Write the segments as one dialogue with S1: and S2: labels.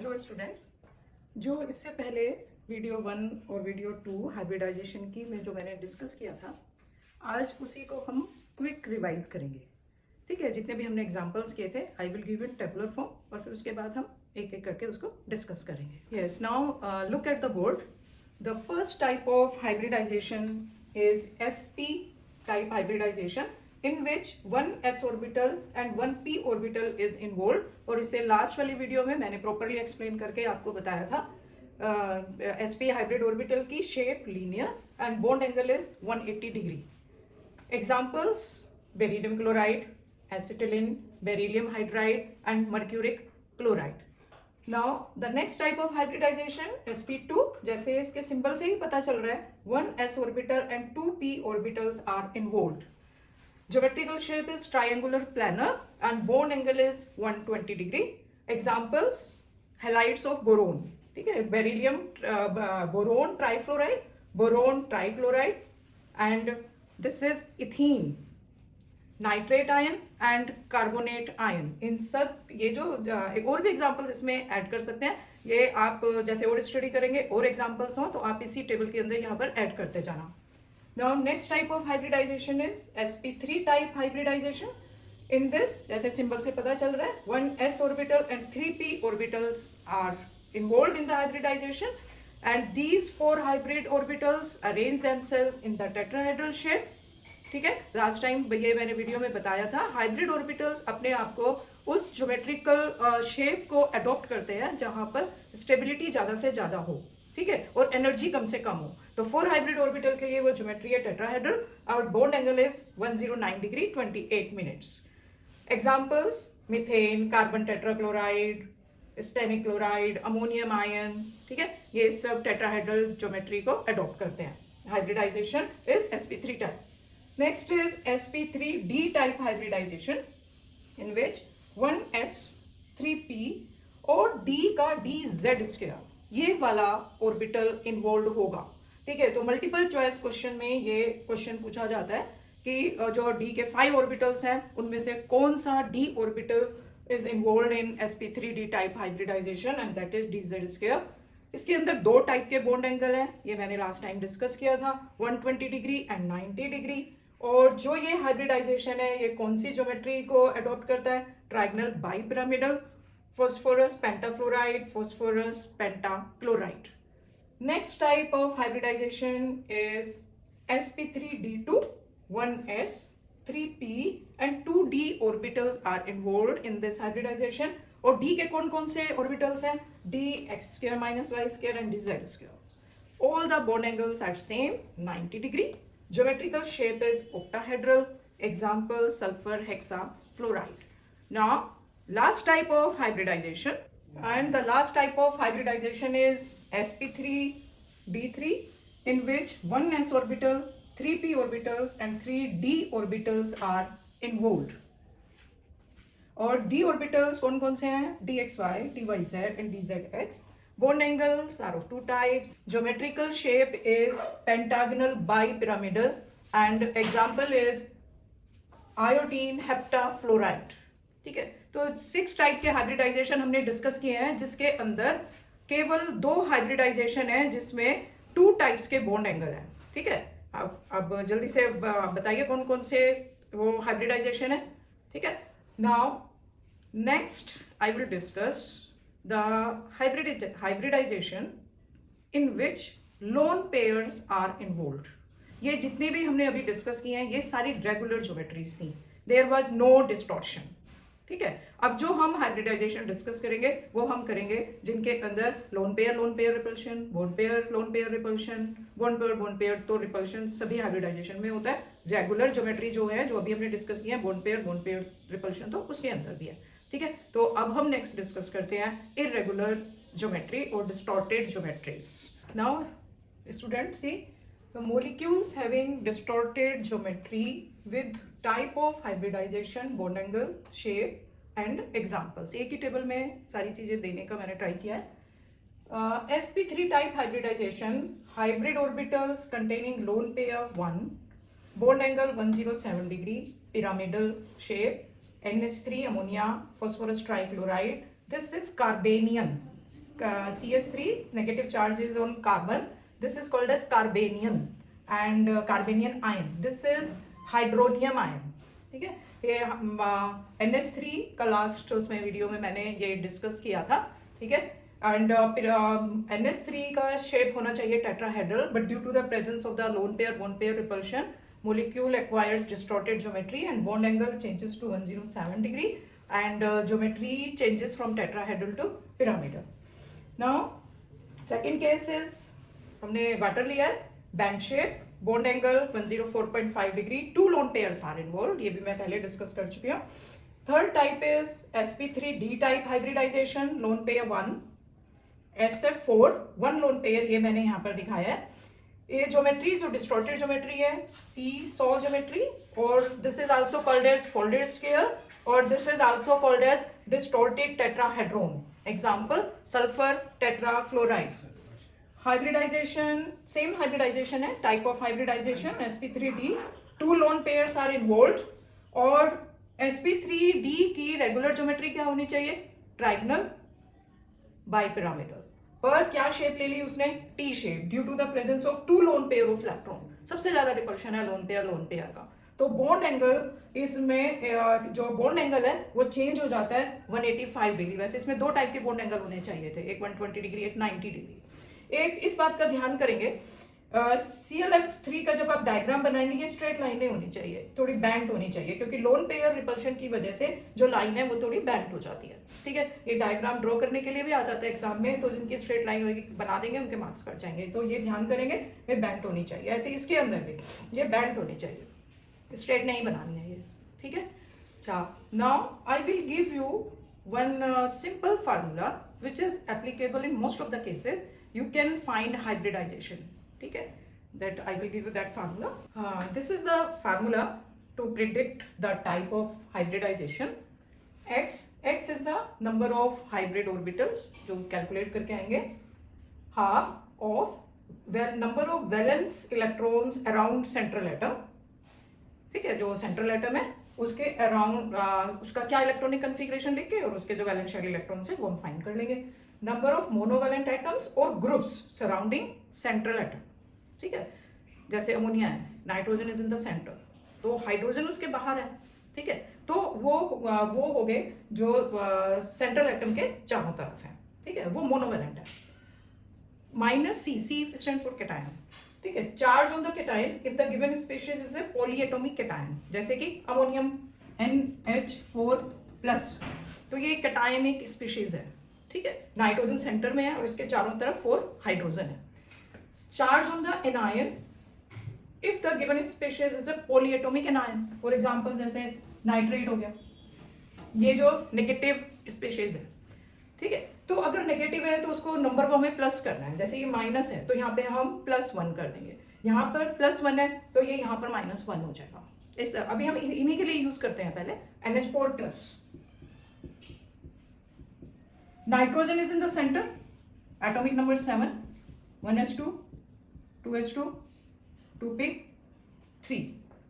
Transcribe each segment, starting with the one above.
S1: Hello students. जो इससे पहले वीडियो 1 और वीडियो 2 हाइब्रिडाइजेशन की में जो मैंने डिस्कस किया था, आज उसी को हम क्विक रिवाइज करेंगे। ठीक है, जितने भी हमने एग्जांपल्स किए थे I will give it tabular form और फिर उसके बाद हम एक एक करके उसको डिस्कस करेंगे। Yes, now look at the board. The first type of hybridisation is sp type hybridization in which one s orbital and one p orbital is involved। और इसे लास्ट वाली वीडियो में मैंने प्रॉपरली एक्सप्लेन करके आपको बताया था। sp हाइब्रिड ऑर्बिटल की shape linear and bond angle is 180 degree. Examples: beryllium chloride, acetylene, beryllium hydride and mercuric chloride. Now the next type of hybridization sp2, जैसे इसके सिंबल से ही पता चल रहा है, one s orbital and two p orbitals are involved। Geometrical shape is triangular planar and bond angle is 120 degree। Examples: halides of boron, ठीक है, beryllium boron trifluoride, boron trichloride, and this is ethene, nitrate ion and carbonate ion. इन सब ये जो एक और भी examples इसमें ऐड कर सकते हैं। ये आप जैसे और स्टडी करेंगे और एग्जांपल्स हो तो आप इसी टेबल के अंदर यहाँ पर ऐड करते जाना। Now next type of hybridisation is sp3 type hybridization. In this, जैसे सिंबल से पता चल रहा है, one s orbital and 3 p orbitals are involved in the hybridization and these 4 hybrid orbitals arrange themselves in the tetrahedral shape। ठीक है, last time ये मैंने वीडियो में बताया था, हाइब्रिड ऑर्बिटल्स अपने आप को उस ज्योमेट्रिकल शेप को अडॉप्ट करते हैं जहां पर स्टेबिलिटी ज्यादा से ज्यादा हो, ठीक है, और एनर्जी कम से कम हो। तो 4 हाइब्रिड ऑर्बिटल के लिए वो ज्योमेट्री है टेट्राहेड्रल और bond angle is 109 degree 28 minutes. Examples: methane, carbon tetrachloride, stannic chloride, ammonium ion, ठीक है, ये सब टेट्राहेड्रल ज्योमेट्री को अडॉप्ट करते हैं। Hybridization is sp3 type. Next is sp3d type hybridization in which 1s 3p और d का dz स्क्वायर, ये वाला ऑर्बिटल इन्वॉल्व होगा। ठीक है, तो मल्टीपल चॉइस क्वेश्चन में ये क्वेश्चन पूछा जाता है कि जो d के 5 ऑर्बिटल्स हैं उनमें से कौन सा d orbital is involve in sp3d type hybridization and that is dz square. इसके अंदर 2 टाइप के बॉन्ड एंगल है, ये मैंने लास्ट टाइम डिस्कस किया था, 120 डिग्री एंड 90 डिग्री। और जो ये हाइब्रिडाइजेशन है ये कौन सी ज्योमेट्री को अडॉप्ट करता है? Trigonal bipyramidal, phosphorus pentafluoride, phosphorus pentachloride. Next type of hybridisation is sp3d2, 1s 3p and 2d orbitals are involved in this hybridisation. और d के कौन कौन से ऑर्बिटल्स हैं? dx square minus y square and dz square। all the bond angles are same, 90 degree। Geometrical shape is octahedral। Example: sulfur hexafluoride। Now last type of hybridization, and the last type of hybridization is sp3d3 in which 1s orbital, 3p orbitals and 3d orbitals are involved। और d orbitals कौन कौन से हैं? dxy, dyz and dzx। Bond angles are of 2 types। Geometrical shape is pentagonal bipyramidal and example is iodine heptafluoride। ठीक है, तो 6 type के hybridisation हमने डिस्कस किए हैं जिसके अंदर केवल 2 हाइब्रिडाइजेशन है जिसमें 2 टाइप्स के बॉन्ड एंगल है। ठीक है, अब जल्दी से बताइए कौन कौन से वो हाइब्रिडाइजेशन है। ठीक है, now next I will discuss the hybridization in which lone pairs are involved। ये जितने भी हमने अभी डिस्कस किए हैं ये सारी रेगुलर ज्योमेट्रीज थी, देयर वाज नो डिस्टॉर्शन। ठीक है, अब जो हम हाइब्रिडाइजेशन डिस्कस करेंगे वो हम करेंगे जिनके अंदर lone pair repulsion, bond pair lone pair repulsion, bond pair तो रिपल्शन सभी हाइब्रिडाइजेशन में होता है। रेगुलर ज्योमेट्री जो है जो अभी हमने डिस्कस किया है बॉन्ड पेयर रिपल्शन तो उसके अंदर भी है। ठीक है, तो अब हम नेक्स्ट डिस्कस करते हैं इरेगुलर ज्योमेट्री और distorted geometries. Now student see the molecules having distorted geometry with type of hybridization, bond angle, shape and examples. एक ही टेबल में सारी चीजें देने का मैंने ट्राई किया है। sp3 type hybridization, hybrid orbitals containing lone pair 1, bond angle 107 degree, pyramidal shape, NH3 ammonia, phosphorus trichloride। This is Carbanian CH3 negative charge is on carbon. This is called as carbanion and carbanion ion. This is hydronium ion. ठीक है, ये NH3 का last उसमें video में मैंने ये discuss किया था. ठीक है, एंड NH3 का शेप होना चाहिए tetrahedral, but due to the presence of the lone pair bond pair repulsion molecule acquires distorted geometry and bond angle changes to 107 degree and geometry changes from tetrahedral to pyramidal. Now second case is हमने water लिया है, band shape, bond angle 104.5 degree, two lone pairs are involved, ये भी मैं पहले discuss कर चुकी हूँ. Third type is sp3d type hybridization, lone pair 1, SF4 one lone pair, ये मैंने यहाँ पर दिखाया है. ये ज्योमेट्री जो डिस्टॉर्टेड ज्योमेट्री है सी सॉ ज्योमेट्री, और this is also called as folded square, और this is also called as distorted tetrahedron. Example sulphur tetrafluoride. Hybridisation same hybridisation है, type of hybridisation sp3d, two lone pairs are involved, और sp3d की regular geometry क्या होनी चाहिए, trigonal bipyramidal. पर क्या shape ले ली उसने, T shape, due to the presence of two lone pair of electron. सबसे ज्यादा रिपल्शन है लोन पेयर का. तो बॉन्ड एंगल इसमें जो बॉन्ड एंगल है वो चेंज हो जाता है 185 डिग्री. वैसे इसमें दो टाइप के बॉन्ड एंगल होने चाहिए थे, एक 120 डिग्री, एक 90 डिग्री. एक इस बात का ध्यान करेंगे, ClF3 का जब आप डायग्राम बनाएंगे ये स्ट्रेट लाइन नहीं होनी चाहिए, थोड़ी बैंड होनी चाहिए, क्योंकि लोन पेयर रिपल्शन की वजह से जो लाइन है वो थोड़ी बैंड हो जाती है. ठीक है, ये डायग्राम ड्रॉ करने के लिए भी आ जाता है एग्जाम में, तो जिनकी स्ट्रेट लाइन होगी बना देंगे उनके मार्क्स कट जाएंगे. तो ये ध्यान करेंगे ये बैंड होनी चाहिए. ऐसे इसके अंदर भी ये बैंड होनी चाहिए, स्ट्रेट नहीं बनानी है ये. ठीक है, अच्छा now I will give you one simple formula which is applicable in most of the cases. You can find hybridization. ठीक है, that I will give you that formula. This is the formula to predict the type of hybridization. X is the number of hybrid orbitals जो calculate करके आएंगे, half of number of valence electrons around central atom. ठीक है, जो central atom है उसके around उसका क्या इलेक्ट्रॉनिक कन्फिग्रेशन लिख के और उसके जो वैलेंस शेल इलेक्ट्रॉन्स है वो हम फाइंड कर लेंगे. नंबर ऑफ मोनोवैलेंट एटम्स और ग्रुप्स सराउंडिंग सेंट्रल एटम. ठीक है, जैसे अमोनिया है, nitrogen is in the centre, तो हाइड्रोजन उसके बाहर है. ठीक है, तो वो हो गए जो सेंट्रल एटम के चारों तरफ है. ठीक है, वो मोनोवैलेंट है. Minus C stand for cation. ठीक है, charge on the cation if the given species is a polyatomic cation, जैसे कि अमोनियम NH4+, तो ये कैटायन एक स्पीशीज है. ठीक है, नाइट्रोजन सेंटर में है और इसके चारों तरफ 4 हाइड्रोजन है. Charge on the anion if the given species is a polyatomic anion, for example जैसे नाइट्रेट हो गया, ये जो नेगेटिव स्पीशीज है. ठीक है, तो अगर नेगेटिव है तो उसको नंबर को हमें प्लस करना है. जैसे ये माइनस है तो यहाँ पे हम +1 कर देंगे, यहाँ पर +1 है तो ये यहाँ पर -1 हो जाएगा. इस अभी हम इन्हीं के लिए यूज करते हैं. पहले NH4+. Nitrogen is in the centre, atomic number 7, 1s2, 2s2, 2p3.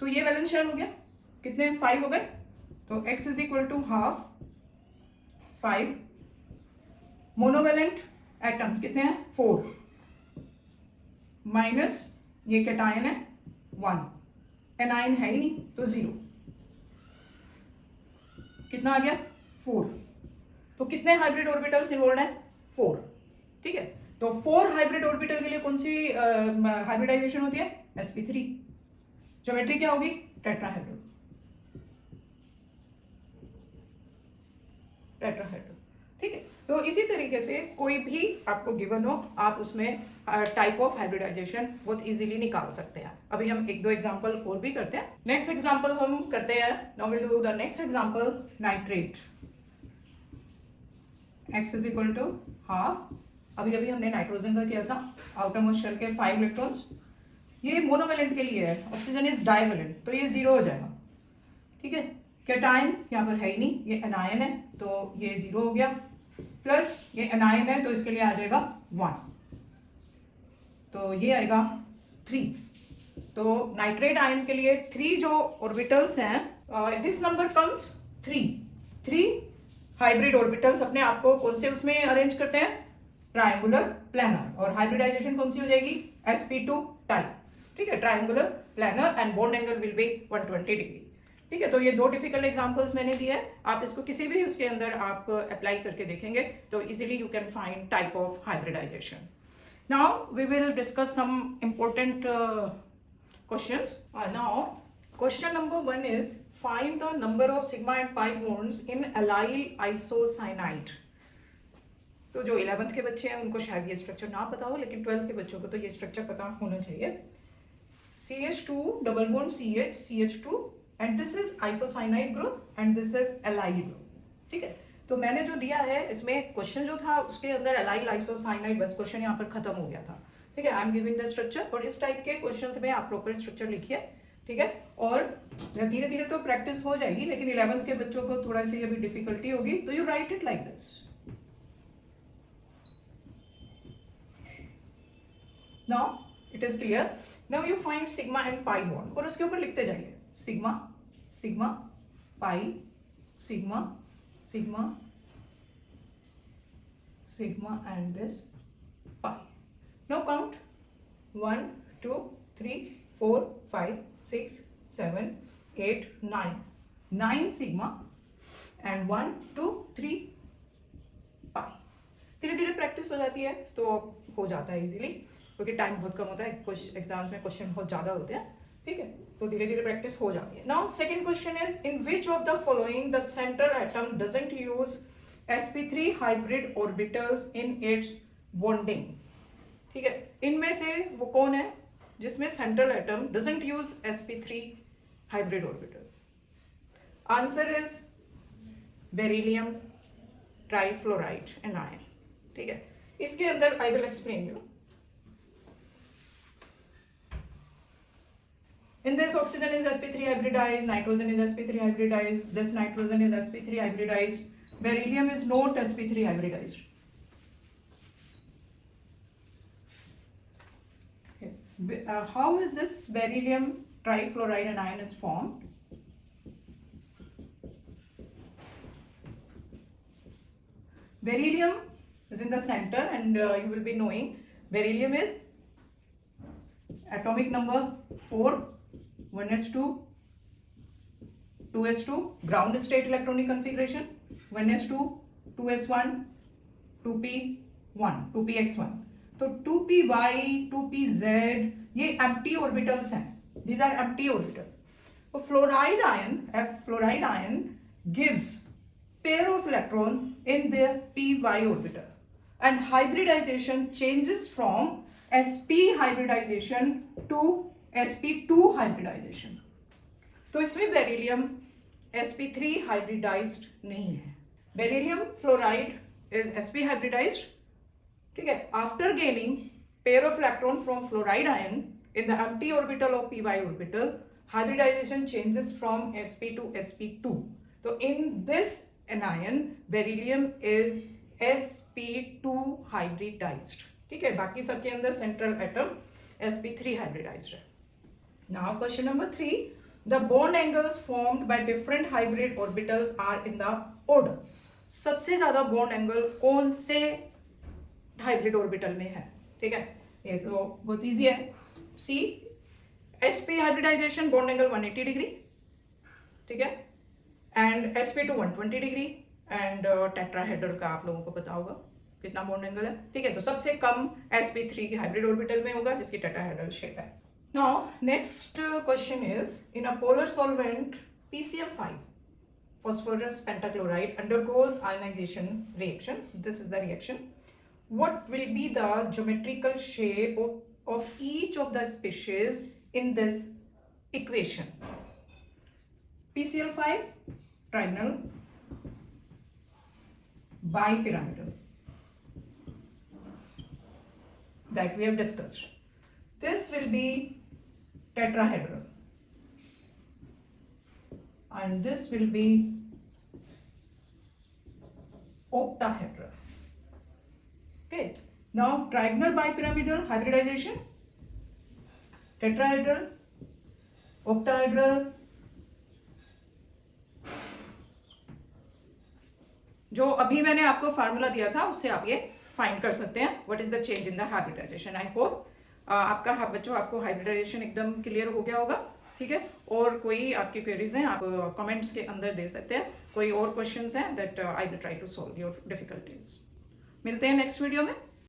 S1: तो ये वैलेंस शेल हो गया, कितने 5 हो गए, तो x is equal to half 5. Monovalent atoms कितने हैं 4, माइनस ये कैटायन है 1, एनायन है ही नहीं तो 0. कितना आ गया 4. तो कितने हाइब्रिड ऑर्बिटल्स इन्वॉल्व हैं 4. ठीक है, तो 4 हाइब्रिड ऑर्बिटल के लिए कौन सी हाइब्रिडाइजेशन होती है, sp3. ज्योमेट्री क्या होगी, टेट्राहेड्रल. ठीक है, तो इसी तरीके से कोई भी आपको गिवन हो आप उसमें टाइप ऑफ हाइब्रिडाइजेशन बहुत इजीली निकाल सकते हैं. अभी हम 1-2 एग्जांपल और भी करते हैं. नेक्स्ट एग्जांपल हम करते हैं, now will do the next example, nitrate. x is equal to half. अभी हमने नाइट्रोजन का किया था, आउटर मोस्ट शेल के 5 इलेक्ट्रॉन्स. ये मोनोवैलेंट के लिए है, ऑक्सीजन इज डाइवैलेंट, तो ये 0 हो जाएगा. ठीक है, कैटायन यहाँ पर है ही नहीं, ये एनायन है तो ये 0 हो गया, प्लस ये एनायन है तो इसके लिए आ जाएगा 1, तो ये आएगा 3. तो नाइट्रेट आयन के लिए 3 जो ऑर्बिटल्स हैं, this number comes 3 hybrid orbitals. अपने आप को कौन से उसमें अरेंज करते हैं, ट्रायंगुलर प्लानर, और हाइब्रिडाइजेशन कौन सी हो जाएगी, sp2 टाइप, ठीक है, triangular planar and bond angle will be 120 degree, ठीक है। तो ये 2 डिफिकल्ट एग्जांपल्स मैंने दिए हैं, आप इसको किसी भी उसके अंदर आप अप्लाई करके देखेंगे तो easily you can find type of hybridization. Now we will discuss some important questions. Now question number 1 is find the number of sigma and pi bonds in allyl isocyanide. तो जो 11th के बच्चे हैं उनको शायद ये स्ट्रक्चर ना पता हो, लेकिन 12th के बच्चों को तो ये स्ट्रक्चर पता होना चाहिए. CH2 double bond CH CH2 and this is isocyanide group and this is allyl group, ठीक है. तो मैंने जो दिया है इसमें क्वेश्चन जो था उसके अंदर एलाइल आइसोसाइनाइड, बस क्वेश्चन यहाँ पर खत्म हो गया था, ठीक है. I am giving the structure, और इस टाइप के क्वेश्चंस में आप प्रॉपर स्ट्रक्चर लिखिए, ठीक है. और धीरे धीरे तो प्रैक्टिस हो जाएगी, लेकिन 11th के बच्चों को थोड़ा सी अभी डिफिकल्टी होगी, तो you right it like this. Now it is clear. Now you find sigma and pi bond, और उसके ऊपर लिखते जाइए sigma sigma pi sigma sigma sigma and this pi. Now count 1 2 3 4 5 6 7 8 9 9 sigma and 1 2 3 pi. धीरे धीरे practice हो जाती है तो हो जाता है इजीली, क्योंकि टाइम बहुत कम होता है, कुछ एग्जाम्स में क्वेश्चन बहुत ज़्यादा होते हैं, ठीक है. तो धीरे धीरे प्रैक्टिस हो जाती है. Now second question is in which of the following the central atom doesn't use sp3 hybrid orbitals in its bonding, ठीक है. इनमें से वो कौन है जिसमें central atom doesn't use sp3 hybrid orbital? Answer is beryllium trifluoride anion, ठीक है. इसके अंदर I will explain you. In this, oxygen is sp3 hybridized, nitrogen is sp3 hybridized, this nitrogen is sp3 hybridized, beryllium is not sp3 hybridized. Okay. How is this beryllium trifluoride anion is formed? Beryllium is in the center, and you will be knowing beryllium is atomic number 4, 1s2, 2s2, ground state electronic configuration, 1s2, 2s1, 2p1, 2px1. तो 2py, 2pz ये empty orbitals हैं. These are empty orbitals. तो fluoride ion gives pair of electron in their py orbital, and hybridization changes from sp hybridization to sp2 hybridization. तो इसमें beryllium sp3 hybridized नहीं है. Beryllium fluoride is sp hybridized, ठीक है. After gaining pair of electron from fluoride ion in the empty orbital of py orbital, hybridization changes from sp to sp2. तो in this anion beryllium is sp2 hybridized, ठीक है. बाकी सबके अंदर central atom sp3 hybridised है. Now question number 3, the bond angles formed by different hybrid orbitals are in the order. सबसे ज्यादा bond angle कौन से हाइब्रिड ऑर्बिटल में है, ठीक है. ये तो बहुत इजी है. See sp hybridization bond angle 180 degree, ठीक है, and sp2 120 degree, and tetrahedral का आप लोगों को पता होगा कितना बॉन्ड एंगल है, ठीक है. तो सबसे कम sp3 हाइब्रिड ऑर्बिटल में होगा जिसकी टेट्राहेड्रल शेप है. Now next question is in a polar solvent PCl5 phosphorus pentachloride undergoes ionization reaction. This is the reaction. What will be the geometrical shape of each of the species in this equation? PCl5 trigonal, bipyramidal, that we have discussed. This will be tetrahedral, and this will be octahedral. Okay. Now trigonal bipyramidal hybridization, tetrahedral, octahedral. जो अभी मैंने आपको formula दिया था उससे आप ये find कर सकते हैं what is the change in the hybridization. I hope आपका बच्चों आपको हाइब्रिडाइजेशन एकदम क्लियर हो गया होगा, ठीक है। और कोई आपकी क्वेरीज हैं आप कमेंट्स के अंदर दे सकते हैं, कोई और क्वेश्चंस हैं that I will try to solve your difficulties. मिलते हैं नेक्स्ट वीडियो में।